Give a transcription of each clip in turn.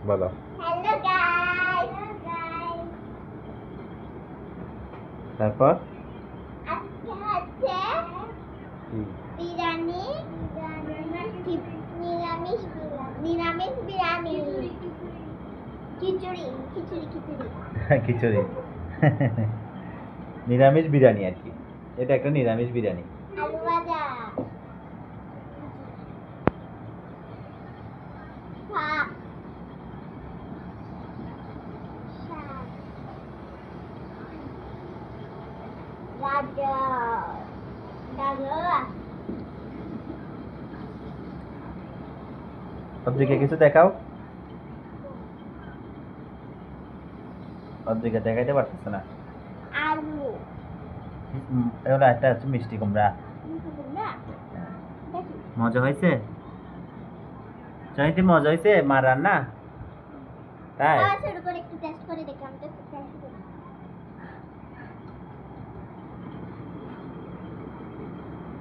বলো। Hello guys, তারপর আজকে হচ্ছে বিরিয়ানি, নিরামিষ নিরামিষ বিরিয়ানি, খিচুড়ি খিচুড়ি খিচুড়ি খিচুড়ি। নিরামিষ বিরিয়ানি আর কি, এটা একটা নিরামিষ বিরিয়ানি। আলু ভাজা, শাক, গাজর, গাজর, অদ্রিকে কিছু দেখাও। অদ্রিকে দেখাইতে পারতেছে না। আলু, এগুলো একটা হচ্ছে মিষ্টি কুমড়া। মজা হয়েছে? চাইতে মজা হয়েছে মা রান্না? তাই শুরু করে একটু টেস্ট করে দেখলাম তো, একটু টেস্ট করে।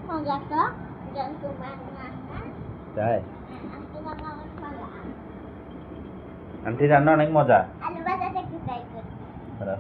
মজা তো, যেহেতু রান্না তাই আজকে রান্না অনেক মজা। আন্টি রান্না অনেক মজা। আলু ভাজাটা একটু ট্রাই করি। দাঁড়াও।